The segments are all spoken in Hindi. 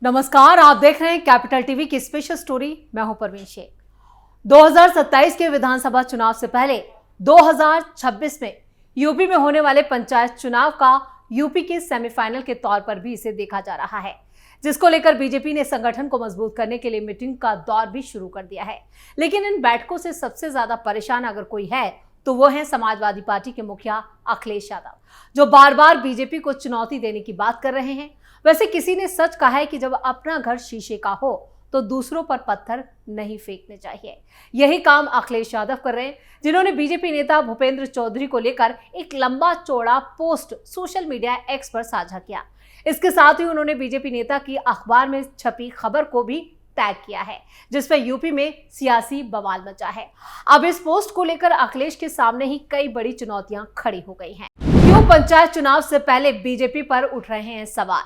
नमस्कार, आप देख रहे हैं कैपिटल टीवी की स्पेशल स्टोरी। मैं हूं परवीन शेख। 2027 के विधानसभा चुनाव से पहले 2026 में यूपी में होने वाले पंचायत चुनाव का यूपी के सेमीफाइनल के तौर पर भी इसे देखा जा रहा है, जिसको लेकर बीजेपी ने संगठन को मजबूत करने के लिए मीटिंग का दौर भी शुरू कर दिया है। लेकिन इन बैठकों से सबसे ज्यादा परेशान अगर कोई है तो वो है समाजवादी पार्टी के मुखिया अखिलेश यादव, जो बार बार बीजेपी को चुनौती देने की बात कर रहे हैं। वैसे किसी ने सच कहा है कि जब अपना घर शीशे का हो तो दूसरों पर पत्थर नहीं फेंकने चाहिए। यही काम अखिलेश यादव कर रहे हैं, जिन्होंने बीजेपी नेता भूपेंद्र चौधरी को लेकर एक लंबा चौड़ा पोस्ट सोशल मीडिया एक्स पर साझा किया। इसके साथ ही उन्होंने बीजेपी नेता की अखबार में छपी खबर को भी टैग किया है, जिस पर यूपी में सियासी बवाल मचा है। अब इस पोस्ट को लेकर अखिलेश के सामने ही कई बड़ी चुनौतियां खड़ी हो गई हैं। क्यों पंचायत चुनाव से पहले बीजेपी पर उठ रहे हैं सवाल?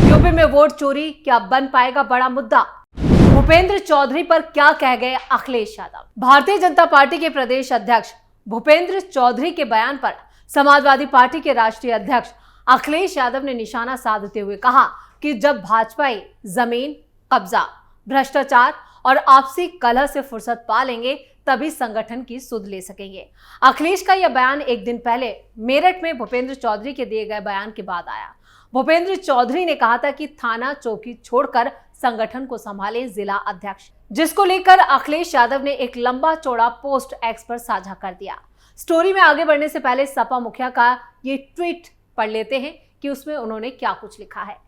यूपी में वोट चोरी क्या बन पाएगा बड़ा मुद्दा? भूपेंद्र चौधरी पर क्या कह गए अखिलेश यादव? भारतीय जनता पार्टी के प्रदेश अध्यक्ष भूपेंद्र चौधरी के बयान पर समाजवादी पार्टी के राष्ट्रीय अध्यक्ष अखिलेश यादव ने निशाना साधते हुए कहा कि जब भाजपाई जमीन कब्जा, भ्रष्टाचार और आपसी कलह से फुर्सत पा लेंगे तभी संगठन की सुध ले सकेंगे। अखिलेश का यह बयान एक दिन पहले मेरठ में भूपेंद्र चौधरी के दिए गए बयान के बाद आया। भूपेंद्र चौधरी ने कहा था कि थाना चौकी छोड़कर संगठन को संभाले जिला अध्यक्ष, जिसको लेकर अखिलेश यादव ने एक लंबा चौड़ा पोस्ट एक्स पर साझा कर दिया। स्टोरी में आगे बढ़ने से पहले सपा मुखिया का ये ट्वीट पढ़ लेते हैं कि उसमें उन्होंने क्या कुछ लिखा है।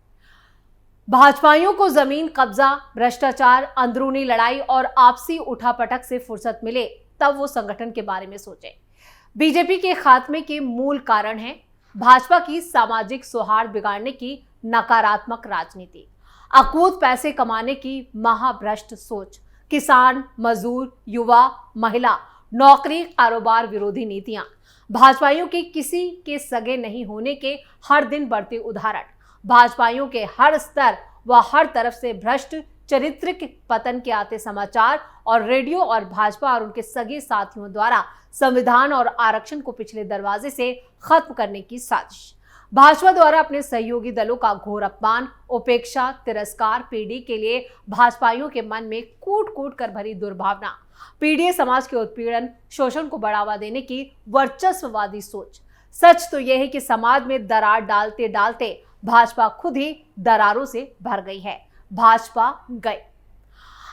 भाजपाइयों को जमीन कब्जा, भ्रष्टाचार, अंदरूनी लड़ाई और आपसी उठापटक से फुर्सत मिले तब वो संगठन के बारे में सोचें। बीजेपी के खात्मे के मूल कारण है भाजपा की सामाजिक सौहार्द बिगाड़ने की नकारात्मक राजनीति, अकूत पैसे कमाने की महाभ्रष्ट सोच, किसान, मजदूर, युवा, महिला, नौकरी, कारोबार विरोधी नीतियां, भाजपाइयों के किसी के सगे नहीं होने के हर दिन बढ़ते उदाहरण, भाजपाइयों के हर स्तर व हर तरफ से भ्रष्ट चरित्रिक पतन के आते समाचार और रेडियो और भाजपा और उनके सगे साथियों द्वारा संविधान और आरक्षण को पिछले दरवाजे से खत्म करने की साजिश, भाजपा द्वारा अपने सहयोगी दलों का घोर अपमान, उपेक्षा, तिरस्कार, पीढ़ी के लिए भाजपाइयों के मन में कूट कूट कर भरी दुर्भावना, पीढ़ी समाज के उत्पीड़न, शोषण को बढ़ावा देने की वर्चस्ववादी सोच। सच तो यह है कि समाज में दरार डालते डालते भाजपा खुद ही दरारों से भर गई है। भाजपा गए।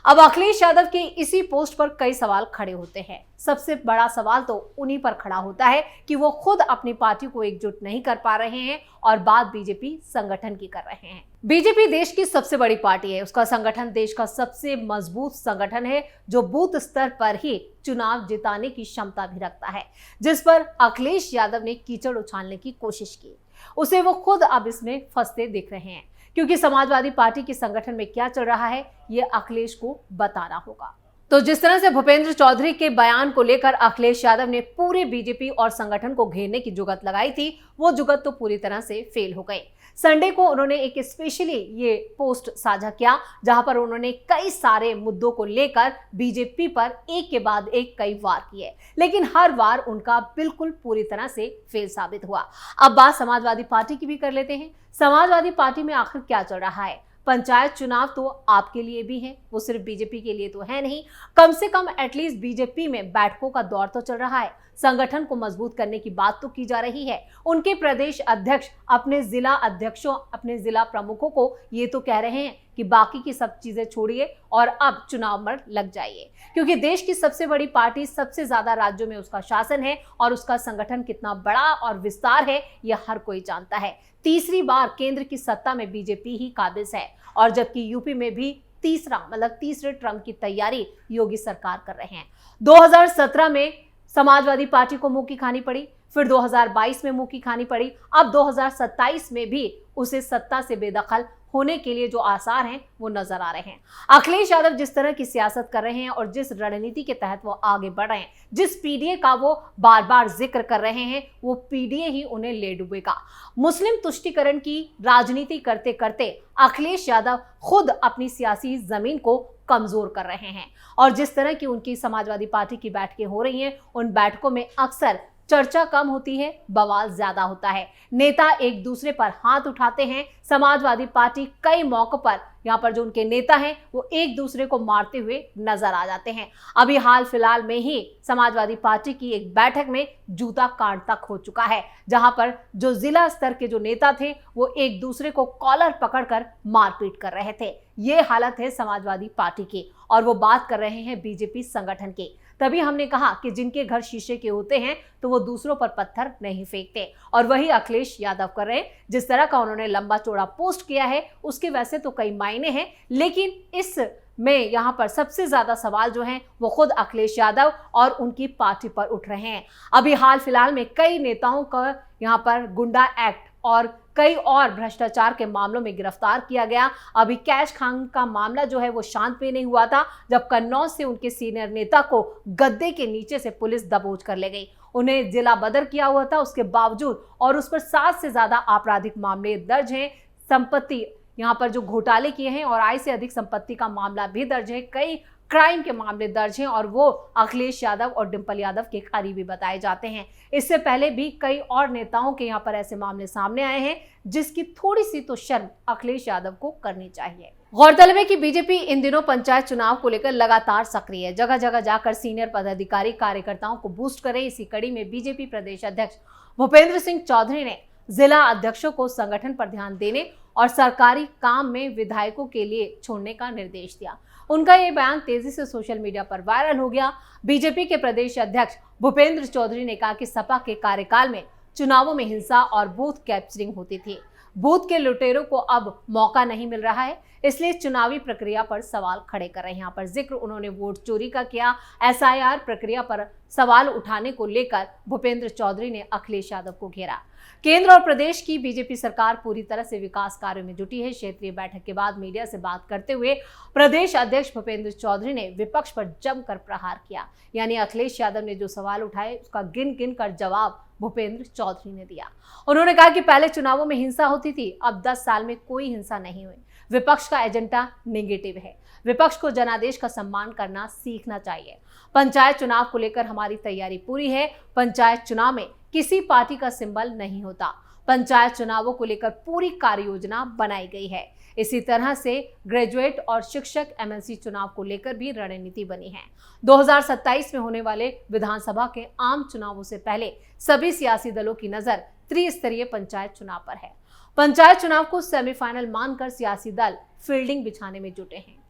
अब अखिलेश यादव के इसी पोस्ट पर कई सवाल खड़े होते हैं। सबसे बड़ा सवाल तो उन्हीं पर खड़ा होता है कि वो खुद अपनी पार्टी को एकजुट नहीं कर पा रहे हैं और बात बीजेपी संगठन की कर रहे हैं। बीजेपी देश की सबसे बड़ी पार्टी है, उसका संगठन देश का सबसे मजबूत संगठन है, जो बूथ स्तर पर ही चुनाव जिताने की क्षमता भी रखता है, जिस पर अखिलेश यादव ने कीचड़ उछालने की कोशिश की। उसे वो खुद अब इसमें फंसते दिख रहे हैं, क्योंकि समाजवादी पार्टी के संगठन में क्या चल रहा है ये अखिलेश को बताना होगा। तो जिस तरह से भूपेंद्र चौधरी के बयान को लेकर अखिलेश यादव ने पूरे बीजेपी और संगठन को घेरने की जुगत लगाई थी, वो जुगत तो पूरी तरह से फेल हो गई। संडे को उन्होंने एक स्पेशली ये पोस्ट साझा किया, जहां पर उन्होंने कई सारे मुद्दों को लेकर बीजेपी पर एक के बाद एक कई वार किए, लेकिन हर वार उनका बिल्कुल पूरी तरह से फेल साबित हुआ। अब बात समाजवादी पार्टी की भी कर लेते हैं। समाजवादी पार्टी में आखिर क्या चल रहा है? पंचायत चुनाव तो आपके लिए भी है, वो सिर्फ बीजेपी के लिए तो है नहीं। कम से कम एटलीस्ट बीजेपी में बैठकों का दौर तो चल रहा है, संगठन को मजबूत करने की बात तो की जा रही है। उनके प्रदेश अध्यक्ष अपने जिला अध्यक्षों, अपने जिला प्रमुखों को ये तो कह रहे हैं कि बाकी की सब चीजें छोड़िए और अब चुनाव में लग जाइए, क्योंकि देश की सबसे बड़ी पार्टी, सबसे ज्यादा राज्यों में उसका शासन है और उसका संगठन कितना बड़ा और विस्तार है यह हर कोई जानता है। तीसरी बार केंद्र की सत्ता में बीजेपी ही काबिज है, और जबकि यूपी में भी तीसरे टर्म की तैयारी योगी सरकार कर रहे हैं। 2017 में समाजवादी पार्टी को मुंह की खानी पड़ी, फिर 2022 में मुंह की खानी पड़ी, अब 2027 में भी उसे सत्ता से बेदखल होने के लिए जो आसार हैं वो नजर आ रहे हैं। अखिलेश यादव जिस तरह की सियासत कर रहे हैं और जिस रणनीति के तहत वो आगे बढ़ रहे हैं, जिस पीडीए का वो बार बार जिक्र कर रहे हैं, वो पीडीए ही उन्हें ले डूबेगा। मुस्लिम तुष्टीकरण की राजनीति करते करते अखिलेश यादव खुद अपनी सियासी जमीन को कमजोर कर रहे हैं, और जिस तरह की उनकी समाजवादी पार्टी की बैठकें हो रही हैं, उन बैठकों में अक्सर चर्चा कम होती है, बवाल ज्यादा होता है। नेता एक दूसरे पर हाथ उठाते हैं। समाजवादी पार्टी कई मौकों पर यहाँ पर जो उनके नेता हैं वो एक दूसरे को मारते हुए नजर आ जाते हैं। अभी हाल फिलहाल में ही समाजवादी पार्टी की एक बैठक में जूता कांड तक हो चुका है, जहां पर जो जिला स्तर के जो नेता थे वो एक दूसरे को कॉलर पकड़कर मारपीट कर रहे थे। ये हालत है समाजवादी पार्टी की, और वो बात कर रहे हैं बीजेपी संगठन की। तभी हमने कहा कि जिनके घर शीशे के होते हैं तो वो दूसरों पर पत्थर नहीं फेंकते, और वही अखिलेश यादव कर रहे हैं। जिस तरह का उन्होंने लंबा चौड़ा पोस्ट किया है उसके वैसे तो कई मायने हैं, लेकिन इस में यहाँ पर सबसे ज्यादा सवाल जो हैं वो खुद अखिलेश यादव और उनकी पार्टी पर उठ रहे हैं। अभी हाल फिलहाल में कई नेताओं का यहाँ पर गुंडा एक्ट और कई और भ्रष्टाचार के मामलों में गिरफ्तार किया गया। अभी कैश खान का मामला जो है वो शांत पे नहीं हुआ था, जब कन्नौज से उनके सीनियर नेता को गद्दे के नीचे से पुलिस दबोच कर ले गई। उन्हें जिला बदर किया हुआ था, उसके बावजूद और उस पर 7 से ज्यादा आपराधिक मामले दर्ज हैं। संपत्ति यहाँ पर जो घोटाले किए हैं और आय से अधिक संपत्ति का मामला भी दर्ज है। कई क्राइम के मामले दर्ज हैं और वो अखिलेश यादव और डिंपल यादव के करीबी बताए जाते हैं। इससे पहले भी कई और नेताओं के यहाँ पर ऐसे मामले सामने आए हैं, जिसकी थोड़ी सी तो शर्म अखिलेश यादव को करनी चाहिए। गौरतलब है कि बीजेपी इन दिनों पंचायत चुनाव को लेकर लगातार सक्रिय है। जगह जगह जाकर सीनियर पदाधिकारी कार्यकर्ताओं को बूस्ट करें। इसी कड़ी में बीजेपी प्रदेश अध्यक्ष भूपेंद्र सिंह चौधरी ने जिला अध्यक्षों को संगठन पर ध्यान देने और सरकारी काम में विधायकों के लिए छोड़ने का निर्देश दिया। उनका ये बयान तेजी से सोशल मीडिया पर वायरल हो गया। बीजेपी के प्रदेश अध्यक्ष भूपेंद्र चौधरी ने कहा कि सपा के कार्यकाल में चुनावों में हिंसा और बूथ कैप्चरिंग होती थी। बूथ के लुटेरों को अब मौका नहीं मिल रहा है, इसलिए चुनावी प्रक्रिया पर सवाल खड़े कर रहे हैं। यहाँ पर जिक्र उन्होंने वोट चोरी का किया। एसआईआर प्रक्रिया पर सवाल उठाने को लेकर भूपेंद्र चौधरी ने अखिलेश यादव को घेरा। केंद्र और प्रदेश की बीजेपी सरकार पूरी तरह से विकास कार्यों में जुटी है। क्षेत्रीय बैठक के बाद मीडिया से बात करते हुए प्रदेश अध्यक्ष भूपेंद्र चौधरी ने विपक्ष पर जमकर प्रहार किया। यानी अखिलेश यादव ने जो सवाल उठाए उसका गिन गिन कर जवाब भूपेंद्र चौधरी ने दिया। उन्होंने कहा कि पहले चुनावों में हिंसा होती थी, अब 10 साल में कोई हिंसा नहीं हुई। विपक्ष का एजेंडा नेगेटिव है। विपक्ष को जनादेश का सम्मान करना सीखना चाहिए। पंचायत चुनाव को लेकर हमारी तैयारी पूरी है। पंचायत चुनाव में किसी पार्टी का सिंबल नहीं होता। पंचायत चुनावों को लेकर पूरी कार्य योजना बनाई गई है। इसी तरह से ग्रेजुएट और शिक्षक एमएलसी चुनाव को लेकर भी रणनीति बनी है। 2027 में होने वाले विधानसभा के आम चुनावों से पहले सभी सियासी दलों की नजर त्रिस्तरीय पंचायत चुनाव पर है। पंचायत चुनाव को सेमीफाइनल मानकर सियासी दल फील्डिंग बिछाने में जुटे हैं।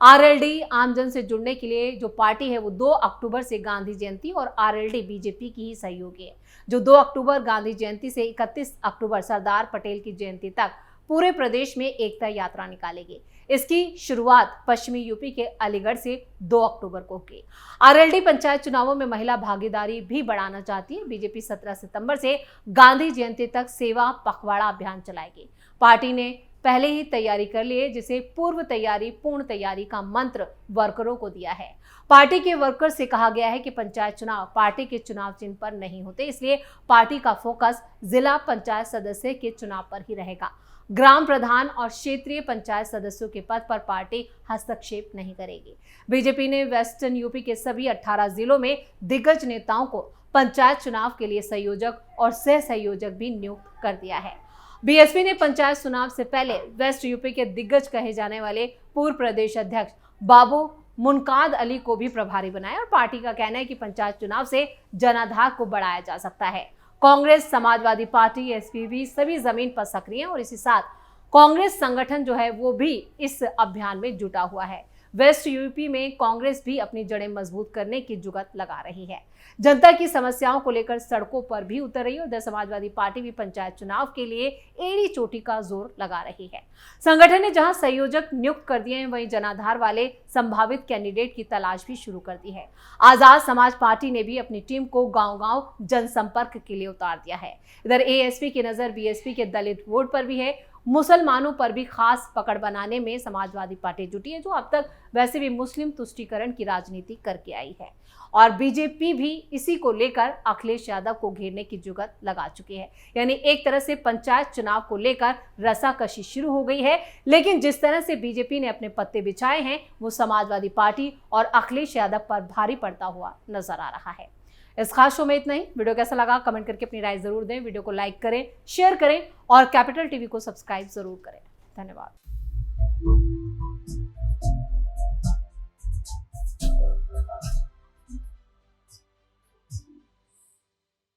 आरएलडी आमजन से जुड़ने के लिए जो पार्टी है वो 2 अक्टूबर से गांधी जयंती, और आरएलडी बीजेपी की ही सहयोगी है, जो 2 अक्टूबर गांधी जयंती से 31 अक्टूबर सरदार पटेल की जयंती तक पूरे प्रदेश में एकता यात्रा निकालेगी। इसकी शुरुआत पश्चिमी यूपी के अलीगढ़ से 2 अक्टूबर को होगी। आरएलडी पंचायत चुनावों में महिला भागीदारी भी बढ़ाना चाहती है। बीजेपी 17 सितंबर से गांधी जयंती तक सेवा पखवाड़ा अभियान चलाएगी। पार्टी ने पहले ही तैयारी कर ली है, जिसे पूर्व तैयारी पूर्ण तैयारी का मंत्र वर्करों को दिया है। पार्टी के वर्कर से कहा गया है कि पंचायत चुनाव पार्टी के चुनाव चिन्ह पर नहीं होते, इसलिए पार्टी का फोकस जिला पंचायत सदस्य के चुनाव पर ही रहेगा। ग्राम प्रधान और क्षेत्रीय पंचायत सदस्यों के पद पर पार्टी हस्तक्षेप नहीं करेगी। बीजेपी ने वेस्टर्न यूपी के सभी 18 जिलों में दिग्गज नेताओं को पंचायत चुनाव के लिए संयोजक और सह संयोजक भी नियुक्त कर दिया है। बीएसपी ने पंचायत चुनाव से पहले वेस्ट यूपी के दिग्गज कहे जाने वाले पूर्व प्रदेश अध्यक्ष बाबू मुनकाद अली को भी प्रभारी बनाया, और पार्टी का कहना है कि पंचायत चुनाव से जनाधार को बढ़ाया जा सकता है। कांग्रेस, समाजवादी पार्टी, एसपी भी सभी जमीन पर सक्रिय हैं, और इसी साथ कांग्रेस संगठन जो है वो भी इस अभियान में जुटा हुआ है। वेस्ट यूपी में कांग्रेस भी अपनी जड़ें मजबूत करने की जुगत लगा रही है। जनता की समस्याओं को लेकर सड़कों पर भी उतर रही है। उधर समाजवादी पार्टी भी पंचायत चुनाव के लिए एड़ी चोटी का जोर लगा रही है। संगठन ने जहां संयोजक नियुक्त कर दिए हैं, वहीं जनाधार वाले संभावित कैंडिडेट की तलाश भी शुरू कर दी है। आजाद समाज पार्टी ने भी अपनी टीम को गांव-गांव जनसंपर्क के लिए उतार दिया है। इधर एएसपी की नजर बीएसपी के दलित वोट पर भी है। मुसलमानों पर भी खास पकड़ बनाने में समाजवादी पार्टी जुटी है, जो अब तक वैसे भी मुस्लिम तुष्टीकरण की राजनीति करके आई है, और बीजेपी भी इसी को लेकर अखिलेश यादव को घेरने की जुगत लगा चुकी है। यानी एक तरह से पंचायत चुनाव को लेकर रसाकशी शुरू हो गई है, लेकिन जिस तरह से बीजेपी ने अपने पत्ते बिछाए हैं वो समाजवादी पार्टी और अखिलेश यादव पर भारी पड़ता हुआ नजर आ रहा है। इस खास शो में इतना ही। वीडियो कैसा लगा कमेंट करके अपनी राय जरूर दें, वीडियो को लाइक करें, शेयर करें और कैपिटल टीवी को सब्सक्राइब जरूर करें। धन्यवाद।